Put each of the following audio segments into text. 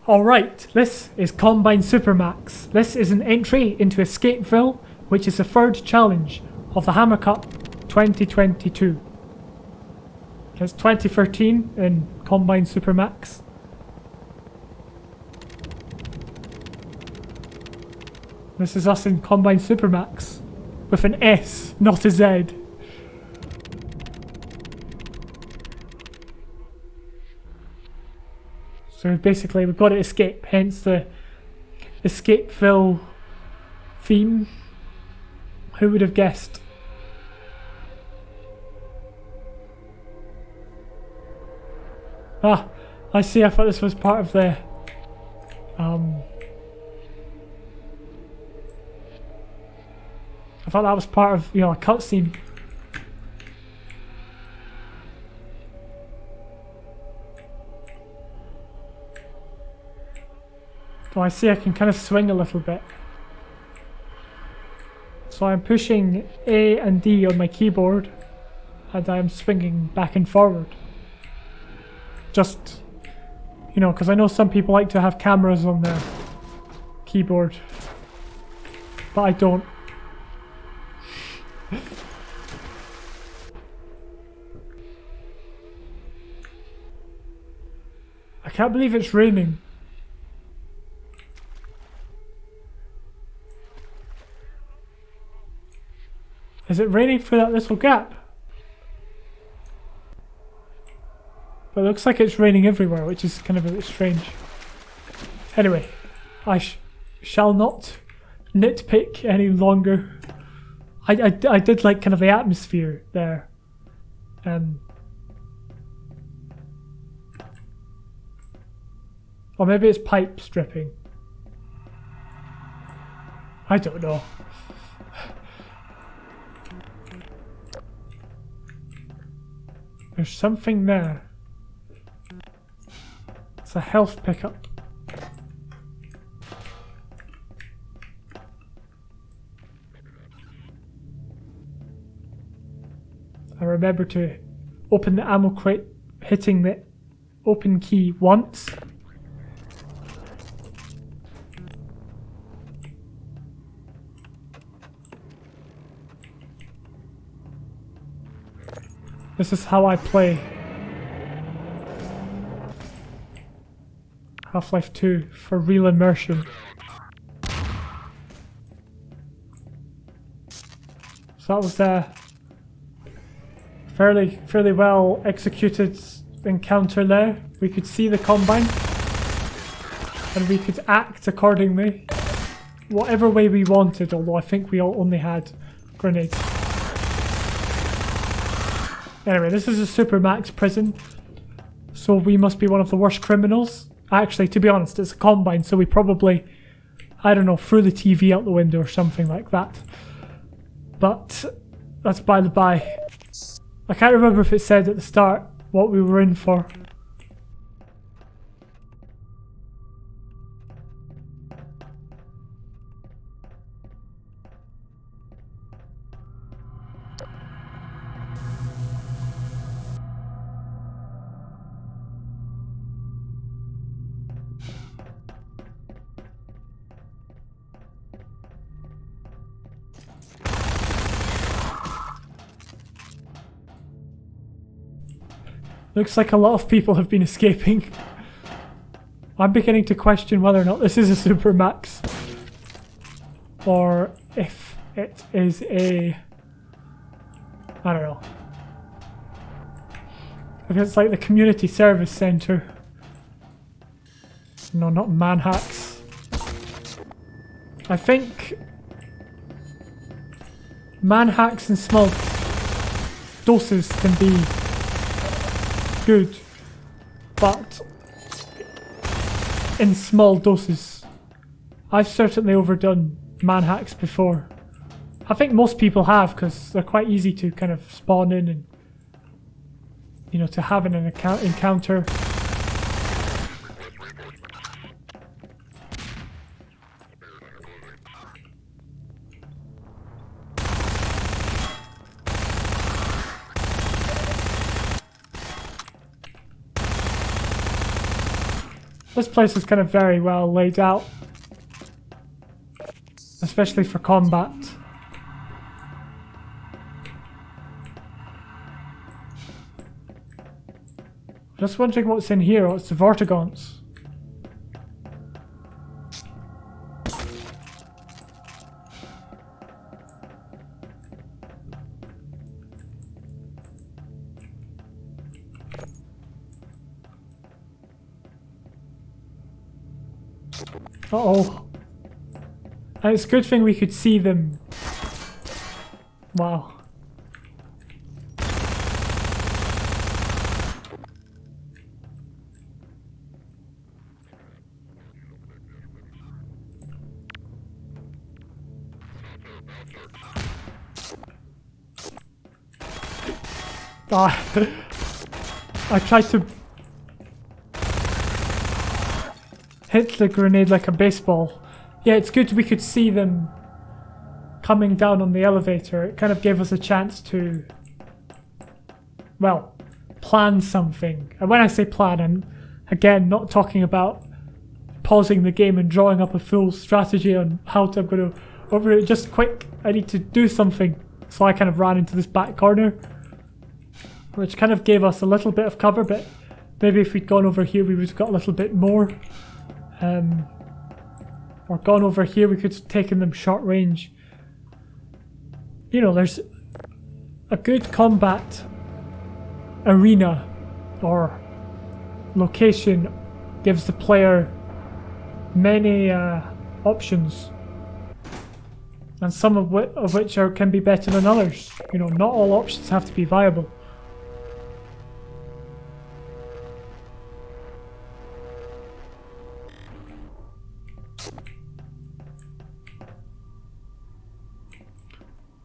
Alright, this is Combine Supermax. This is an entry into EscapeVille, which is the third challenge of the Hammer Cup 2022. It's 2013 in Combine Supermax. This is us in Combine Supermax with an S, not a Z. So basically we've got to escape, hence the EscapeVille theme. Who would have guessed? Ah, I see, I thought this was part of the I thought that was part of, a cutscene. Oh, I see I can kind of swing a little bit. So I'm pushing A and D on my keyboard and I'm swinging back and forward. Just, because I know some people like to have cameras on their keyboard, but I don't. I can't believe it's raining. Is it raining through that little gap? But it looks like it's raining everywhere, which is kind of a bit strange. Anyway, I shall not nitpick any longer. I did like kind of the atmosphere there. Or maybe it's pipes dripping. I don't know. There's something there. It's a health pickup. I remember to open the ammo crate, hitting the open key once. This is how I play Half-Life 2 for real immersion. So that was a fairly well executed encounter there. We could see the Combine and we could act accordingly, whatever way we wanted, although I think we all only had grenades. Anyway, this is a Supermax prison, so we must be one of the worst criminals. Actually, to be honest, it's a Combine, so we probably, I don't know, threw the TV out the window or something like that. But that's by the by. I can't remember if it said at the start what we were in for. Looks like a lot of people have been escaping. I'm beginning to question whether or not this is a Supermax, or if it is a, I don't know, if it's like the community service centre. No, not manhacks. I think manhacks in small doses can be good, but in small doses. I've certainly overdone manhacks before. I think most people have, because they're quite easy to kind of spawn in and, to have in an encounter. This place is kind of very well laid out, especially for combat. Just wondering what's in here. Oh, it's the Vortigons. Uh-oh. And it's a good thing we could see them. Wow. I tried to hit the grenade like a baseball. Yeah, it's good we could see them coming down on the elevator. It kind of gave us a chance to, well, plan something. And when I say plan, I'm again not talking about pausing the game and drawing up a full strategy on how I'm going to over it. Just quick, I need to do something. So I kind of ran into this back corner, which kind of gave us a little bit of cover, but maybe if we'd gone over here we would have got a little bit more. Or gone over here we could have taken them short range. You know, there's a good combat arena or location gives the player many options, and some of which can be better than others. You know, not all options have to be viable.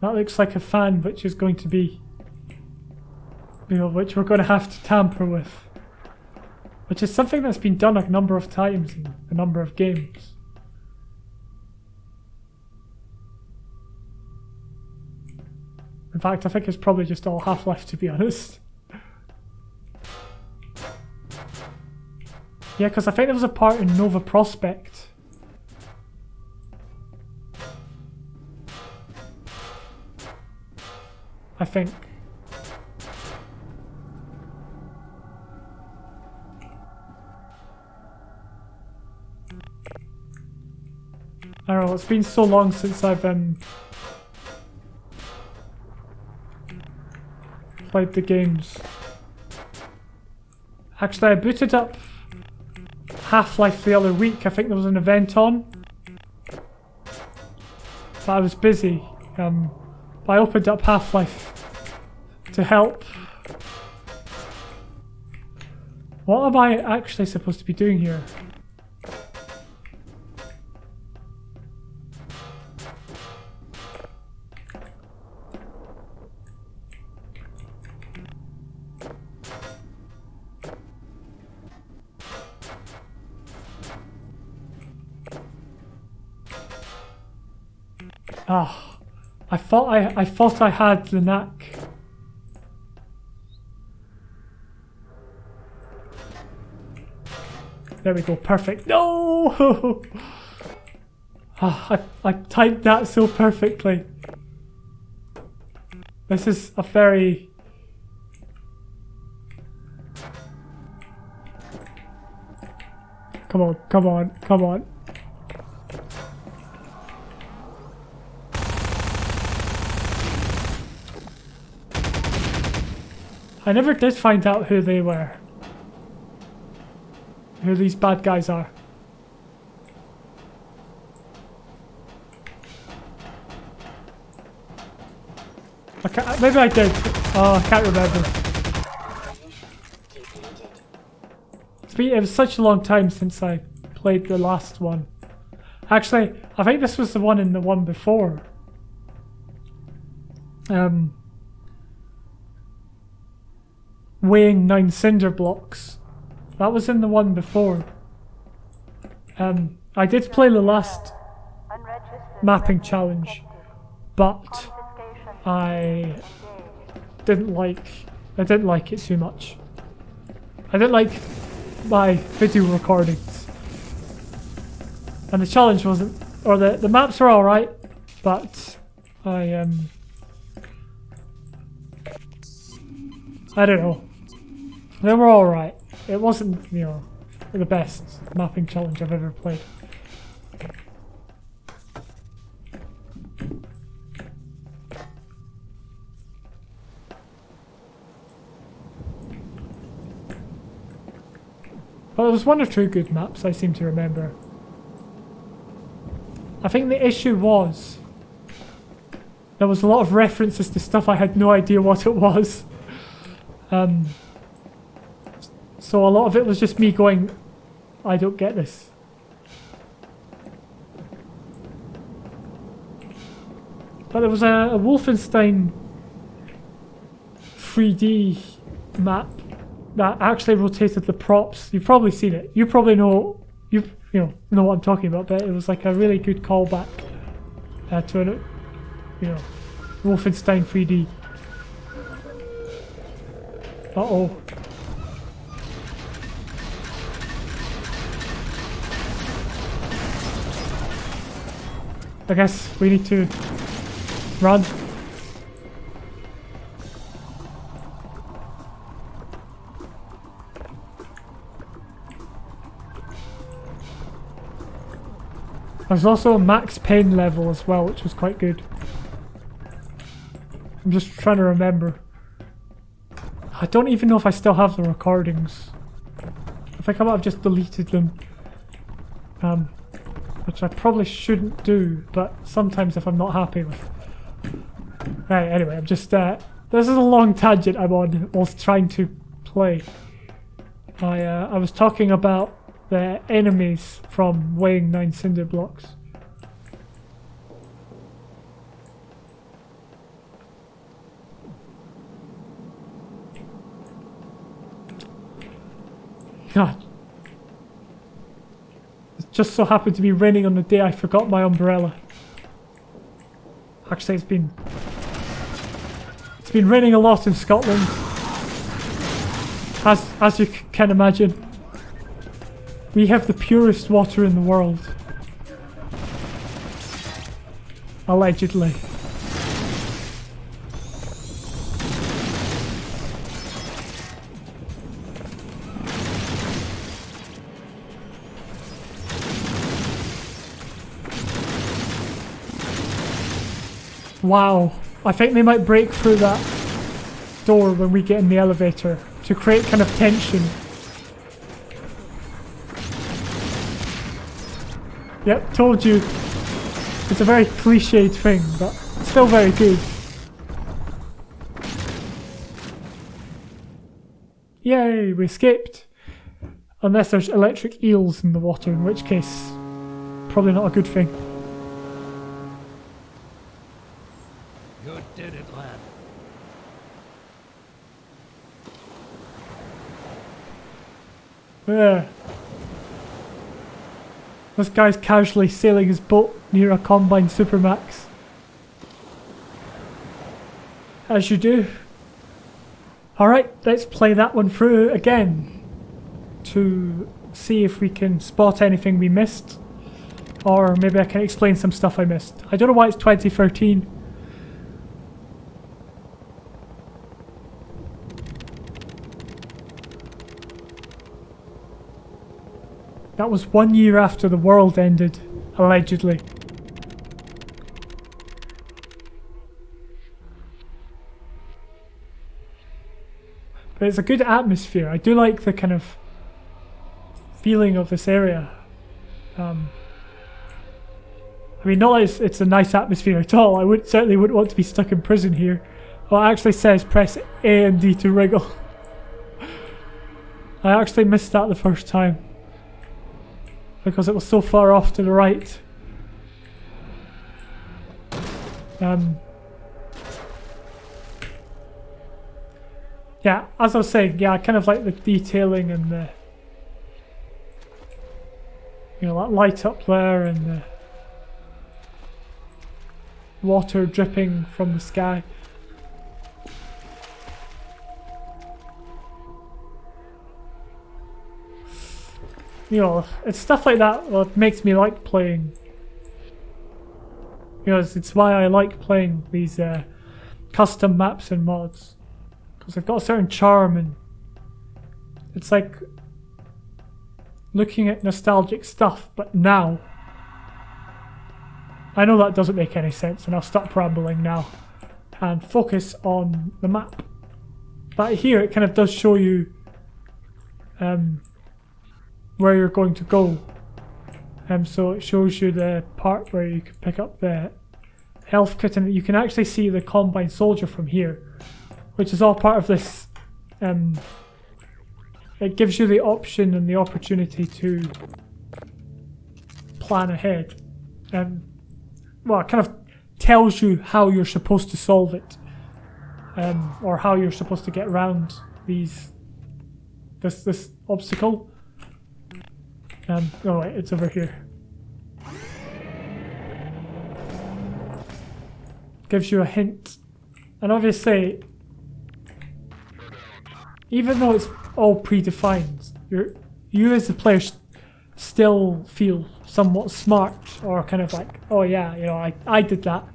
That looks like a fan, which is going to be, you know, which we're going to have to tamper with. Which is something that's been done a number of times in a number of games. In fact, I think it's probably just all Half-Life, to be honest. Yeah, because I think there was a part in Nova Prospect. I think. I don't know, it's been so long since I've played the games. Actually, I booted up Half-Life the other week. I think there was an event on, but I was busy. I opened up Half-Life to help. What am I actually supposed to be doing here? Ah. I thought I had the knack. There we go, perfect. No! I typed that so perfectly. This is a very... Come on, come on, come on. I never did find out who they were. Who these bad guys are. Maybe I did. Oh, I can't remember. It was such a long time since I played the last one. Actually, I think this was the one in the one before. Weighing 9 cinder blocks. That was in the one before. I did play the last mapping challenge, but I didn't like it too much. I didn't like my video recordings. And the challenge wasn't, or the maps were alright, but I don't know. They were alright. It wasn't, you know, the best mapping challenge I've ever played. But there was one or two good maps, I seem to remember. I think the issue was there was a lot of references to stuff I had no idea what it was. So a lot of it was just me going, I don't get this. But there was a Wolfenstein 3D map that actually rotated the props. You've probably seen it. You probably know know what I'm talking about, but it was like a really good callback to an, Wolfenstein 3D. Uh-oh. I guess we need to run. There's also a max pain level as well, which was quite good. I'm just trying to remember. I don't even know if I still have the recordings. I think I might have just deleted them. Which I probably shouldn't do, but sometimes if I'm not happy with... Right, anyway, I'm just... this is a long tangent I'm on whilst trying to play. I was talking about the enemies from weighing 9 cinder blocks. God. It just so happened to be raining on the day I forgot my umbrella. Actually, it's been raining a lot in Scotland. As you can imagine. We have the purest water in the world. Allegedly. Wow. I think they might break through that door when we get in the elevator to create kind of tension. Yep, told you. It's a very cliched thing, but still very good. Yay, we escaped. Unless there's electric eels in the water, in which case, probably not a good thing. You did it, lad. Yeah. This guy's casually sailing his boat near a combined Supermax. As you do. Alright, let's play that one through again to see if we can spot anything we missed, or maybe I can explain some stuff I missed. I don't know why it's 2013. That was 1 year after the world ended, allegedly. But it's a good atmosphere. I do like the kind of feeling of this area. I mean, not like it's a nice atmosphere at all. I certainly wouldn't want to be stuck in prison here. Well, it actually says press A and D to wriggle. I actually missed that the first time, because it was so far off to the right. Yeah, as I was saying, yeah, I kind of like the detailing and the, that light up there and the water dripping from the sky. you know, it's stuff like that that makes me like playing. You know, it's why I like playing these custom maps and mods, because they've got a certain charm, and it's like looking at nostalgic stuff, but now. I know that doesn't make any sense, and I'll stop rambling now and focus on the map. But here it kind of does show you where you're going to go. So it shows you the part where you can pick up the health kit, and you can actually see the Combine Soldier from here, which is all part of this. It gives you the option and the opportunity to plan ahead. Well, it kind of tells you how you're supposed to solve it, or how you're supposed to get around this obstacle. Oh wait, it's over here. Gives you a hint, and obviously, even though it's all predefined, you as the player still feel somewhat smart, or kind of like, oh yeah, you know, I did that,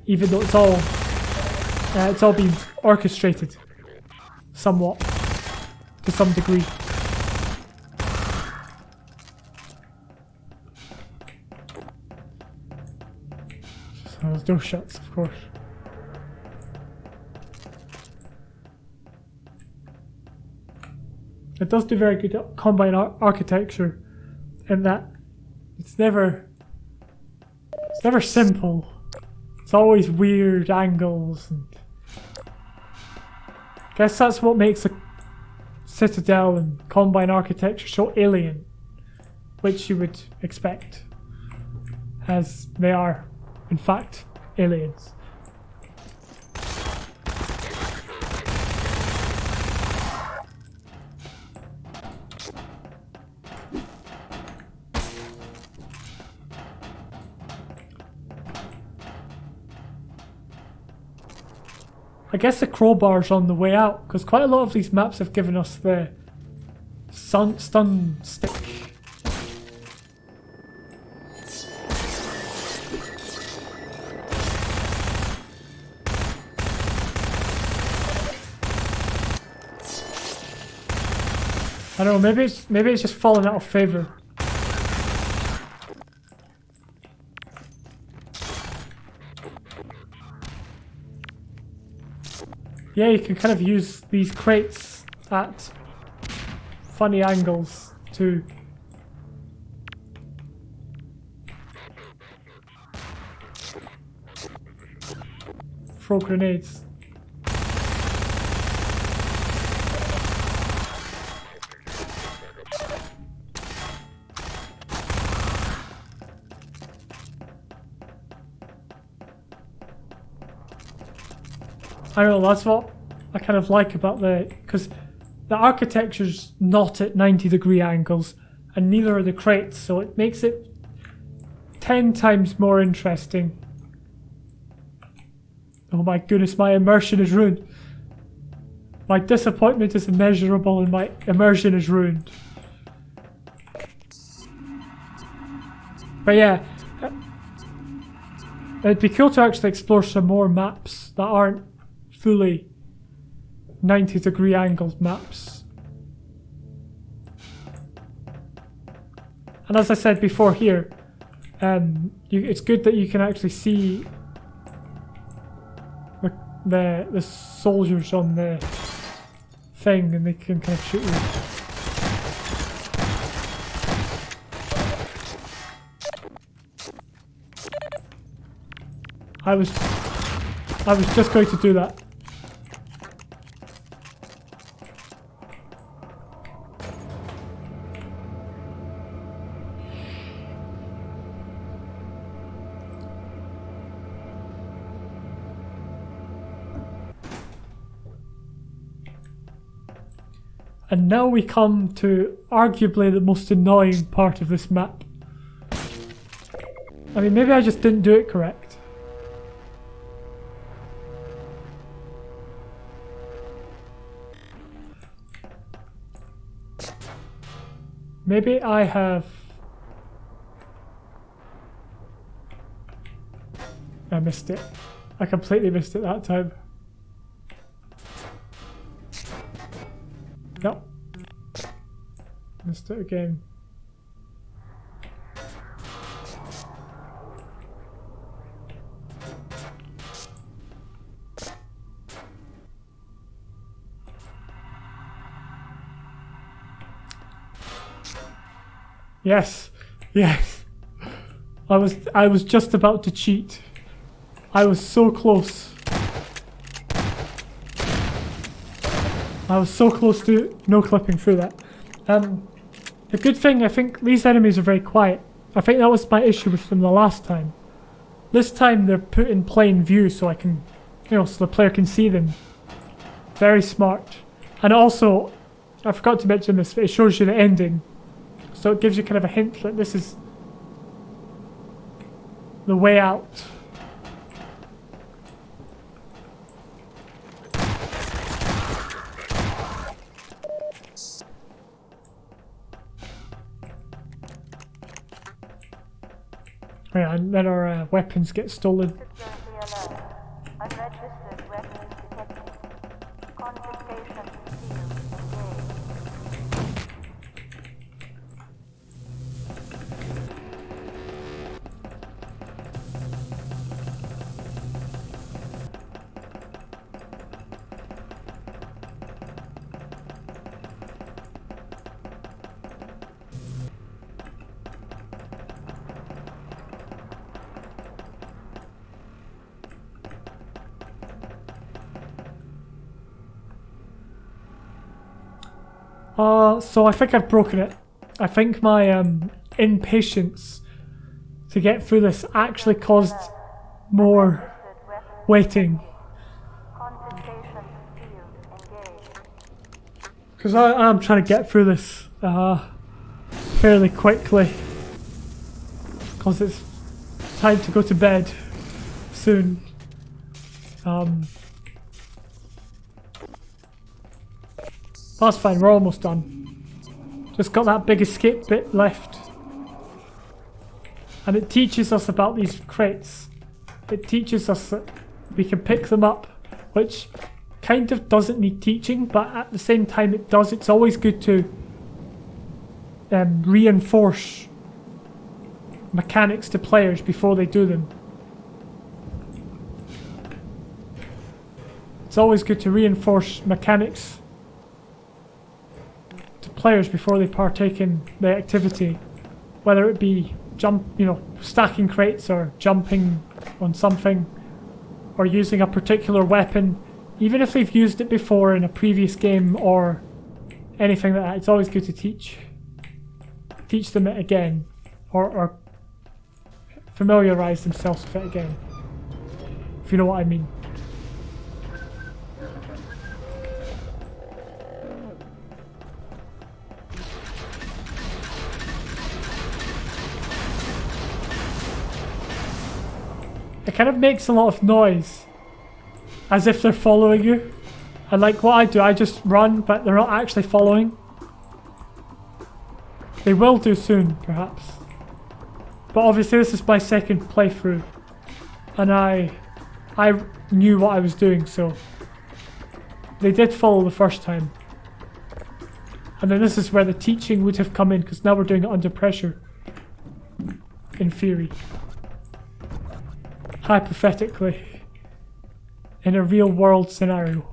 even though it's all been orchestrated somewhat to some degree. So there's door shuts, of course. It does do very good Combine architecture, in that it's never simple. It's always weird angles, and I guess that's what makes a Citadel and Combine architecture so alien, which you would expect, as they are in fact aliens. I guess the crowbar's on the way out, because quite a lot of these maps have given us the stun stick. I don't know, maybe it's just fallen out of favour. Yeah, you can kind of use these crates at funny angles to throw grenades. I don't know, that's what I kind of like about because the architecture's not at 90-degree angles, and neither are the crates, so it makes it 10 times more interesting. Oh my goodness, my immersion is ruined. My disappointment is immeasurable and my immersion is ruined. But yeah, it'd be cool to actually explore some more maps that aren't fully 90-degree angled maps. And as I said before here, it's good that you can actually see the soldiers on the thing, and they can kind of shoot you. I was just going to do that. And now we come to arguably the most annoying part of this map. I mean, maybe I just didn't do it correct. Maybe I have... I missed it. I completely missed it that time. Yep. Missed it again. Yes, yes. I was just about to cheat. I was so close. I was so close to no clipping through that. The good thing, I think these enemies are very quiet. I think that was my issue with them the last time. This time they're put in plain view so I can, you know, so the player can see them. Very smart. And also, I forgot to mention this, but it shows you the ending. So it gives you kind of a hint that this is the way out. Yeah, and then our weapons get stolen. Unregistered weapons detected. Confiscation field engaged. So I think I've broken it. I think my impatience to get through this actually caused more waiting. Confiscation field engaged. Because I'm trying to get through this fairly quickly. Because it's time to go to bed soon. That's fine, we're almost done. Just got that big escape bit left. And it teaches us about these crates. It teaches us that we can pick them up, which kind of doesn't need teaching, but at the same time it does. It's always good to reinforce mechanics to players before they do them. It's always good to reinforce mechanics to players before they partake in the activity, whether it be stacking crates or jumping on something or using a particular weapon, even if they've used it before in a previous game or anything like that. It's always good to teach them it again, or familiarize themselves with it again, if you know what I mean. It kind of makes a lot of noise, as if they're following you. And like what I do, I just run, but they're not actually following. They will do soon, perhaps. But obviously this is my second playthrough, and I knew what I was doing, so they did follow the first time. And then this is where the teaching would have come in, because now we're doing it under pressure, in theory. Hypothetically, in a real world scenario.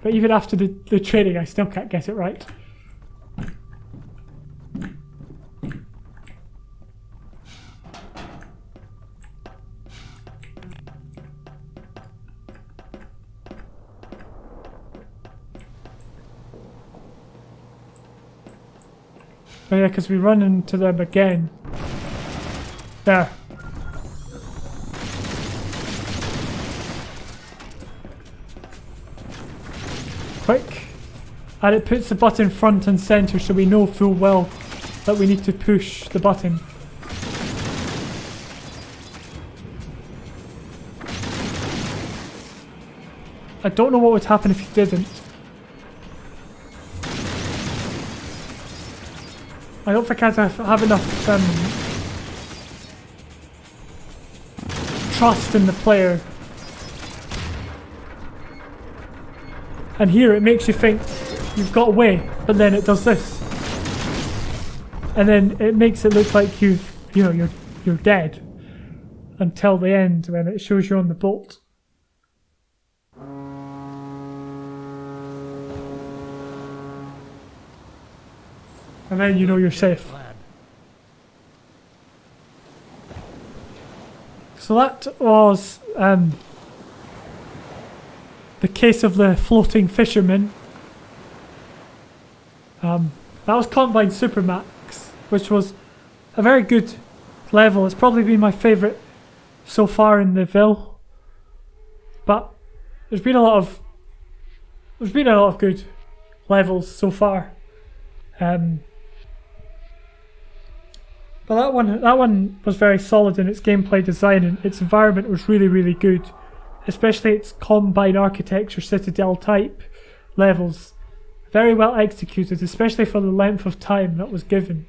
But even after the training, I still can't get it right. Oh yeah, because we run into them again. There. Quick. And it puts the button front and center, so we know full well that we need to push the button. I don't know what would happen if you didn't. I don't think I have enough trust in the player. And here it makes you think you've got away, but then it does this. And then it makes it look like you're dead until the end when it shows you on the boat. And then you know you're safe. Lad. So that was the case of the floating fisherman. That was Combine Supermax, which was a very good level. It's probably been my favourite so far in the Ville. But there's been a lot of good levels so far. But that one was very solid in its gameplay design, and its environment was really, really good. Especially its Combine architecture citadel type levels. Very well executed, especially for the length of time that was given.